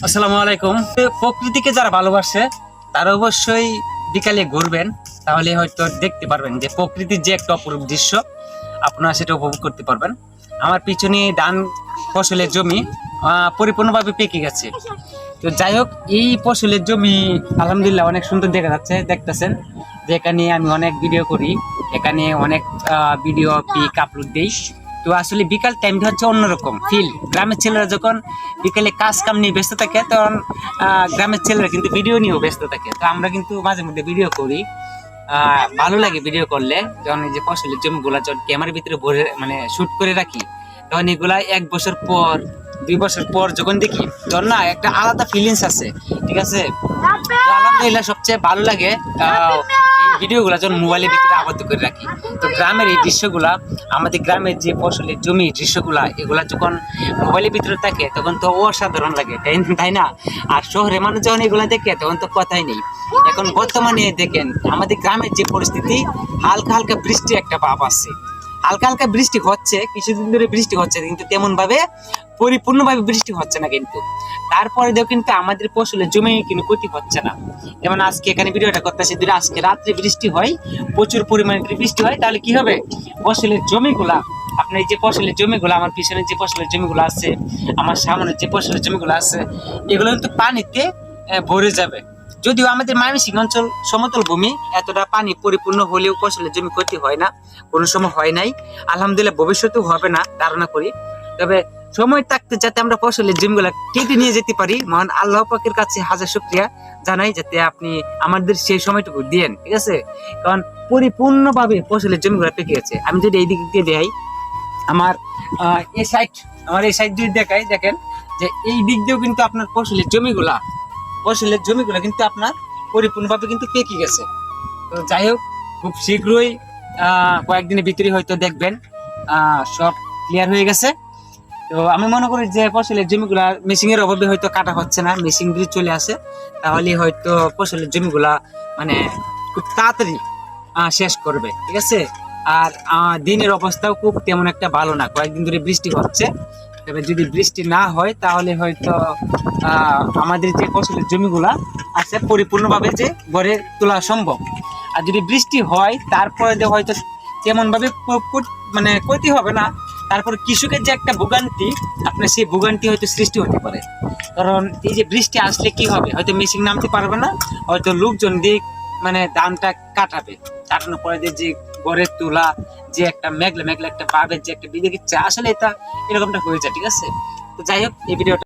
আসসালামু আলাইকুম। প্রকৃতিকে যারা ভালোবাসে তারা অবশ্যই বিকালে ঘুরবেন, তাহলে হয়তো দেখতে পারবেন যে প্রকৃতির যে একটা অপরূপ দৃশ্য আপনারা সেটা উপভোগ করতে পারবেন। আমার পিছনে ধান ফসলের জমি পরিপূর্ণভাবে পেকে গেছে। তো যাই হোক, এই ফসলের জমি আলহামদুলিল্লাহ অনেক সুন্দর দেখা যাচ্ছে, দেখতেছেন যে এখানে আমি অনেক ভিডিও করি, এখানে অনেক ভিডিও পিক আপলোড দিই। তো আসলে বিকাল টাইমটা হচ্ছে অন্যরকম ফিল। গ্রামের ছেলেরা যখন বিকেলে কাজ কাম নিয়ে ব্যস্ত থাকে, তখন গ্রামের ছেলেরা কিন্তু ভিডিও নিয়েও ব্যস্ত থাকে। তো আমরা কিন্তু মাঝে মধ্যে ভিডিও করি, ভালো লাগে ভিডিও করলে। যখন এই যে ফসলের জমিগুলা যখন ক্যামেরার ভিতরে ভরে মানে শুট করে রাখি, তখন এগুলা 1 বছর পর 2 বছর পর যখন দেখি, তখন না একটা আলাদা ফিলিংস আছে। ঠিক আছে, তো আলহামদুলিল্লাহ সবচেয়ে ভালো লাগে এই ভিডিওগুলা যখন মোবাইলের ভিতরে আবদ্ধ করে রাখি। তো গ্রামের এই দৃশ্যগুলা, আমাদের গ্রামের যে ফসলের জমি দৃশ্যগুলা, এগুলা যখন মোবাইলের ভিতরে থাকে তখন তো অসাধারণ লাগে, তাই না? আর শহরে মানুষ যখন এগুলা দেখে তখন তো কথাই নেই। এখন বর্তমানে দেখেন আমাদের গ্রামের যে পরিস্থিতি, হালকা হালকা বৃষ্টি একটা ভাব আছে, হালকা হালকা বৃষ্টি হচ্ছে, কিছুদিন ধরে বৃষ্টি হচ্ছে, কিন্তু তেমন ভাবে পরিপূর্ণভাবে বৃষ্টি হচ্ছে না। কিন্তু তারপরে দেখো কিন্তু আমাদের ফসলের জমি কিন্তু ক্ষতি হচ্ছে না। যেমন আজকে এখানে ভিডিওটা করতেছি, যদি আজকে রাত্রে বৃষ্টি হয়, প্রচুর পরিমাণে বৃষ্টি হয়, তাহলে কি হবে? ফসলের জমিগুলা, আপনার এই যে ফসলের জমিগুলো, আমার পিছনে যে ফসলের জমিগুলো আছে, আমার সামনে যে ফসলের জমিগুলো আছে, এগুলো কিন্তু পানিতে ভরে যাবে। যদিও আমাদের ময়মনসিংহ অঞ্চল সমতল ভূমি, এতটা পানি পরিপূর্ণ হলেও ফসলের জমি ক্ষতি হয় না, কোনো সময় হয় নাই, আলহামদুলিল্লাহ ভবিষ্যতেও হবে না ধারণা করি। তবে সময় থাকতে যাতে আমরা ফসলের জমিগুলা কেটে নিয়ে যেতে পারি, মহান আল্লাহ পাকের কাছে হাজার শুকরিয়া জানাই, যাতে আপনি আমাদের সেই সময়টুকু দিয়েন। ঠিক আছে, কারণ পরিপূর্ণভাবে ফসলের জমিগুলা পেকে গেছে। আমি যদি এই দিক দিয়ে দেখাই, আমার এই সাইড, আমার এই সাইড যদি দেখাই, দেখেন যে এই দিক দিয়েও কিন্তু আপনার ফসলের জমিগুলা কিন্তু আপনার পরিপূর্ণভাবে কিন্তু পেকে গেছে। তো যাই হোক, খুব শীঘ্রই কয়েকদিনের ভিতরে হয়তো দেখবেন সব ক্লিয়ার হয়ে গেছে। তো আমি মনে করি যে ফসলের জমিগুলা মেশিং এর অভাবে হয়তো কাটা হচ্ছে না, মেশিন যদি চলে আসে তাহলে হয়তো ফসলের জমিগুলা মানে খুব তাড়াতাড়ি শেষ করবে। ঠিক আছে, আর দিনের অবস্থাও খুব তেমন একটা ভালো না, কয়েকদিন ধরে বৃষ্টি হচ্ছে। তবে যদি বৃষ্টি না হয় তাহলে হয়তো আমাদের যে ফসলের জমিগুলা আছে পরিপূর্ণভাবে যে গড়ে তোলা সম্ভব। আর যদি বৃষ্টি হয় তারপরে হয়তো তেমন ভাবে মানে ক্ষতি হবে না, তারপর কৃষকের যে একটা ভোগান্তি, আপনার সেই ভোগান্তি হয়তো সৃষ্টি হতে পারে। কারণ এই যে বৃষ্টি আসলে কি হবে, হয়তো মেশিন নামতে পারবে না, হয়তো লোকজন দিয়ে মানে ধানটা কাটানোর পরে যে গড়ে তোলা যে একটা মেঘলা মেঘলা একটা ভাবের যে একটা বিদেশি আসলে এটা এরকমটা হয়ে যায়। ঠিক আছে, তো যাই হোক, এই ভিডিওটা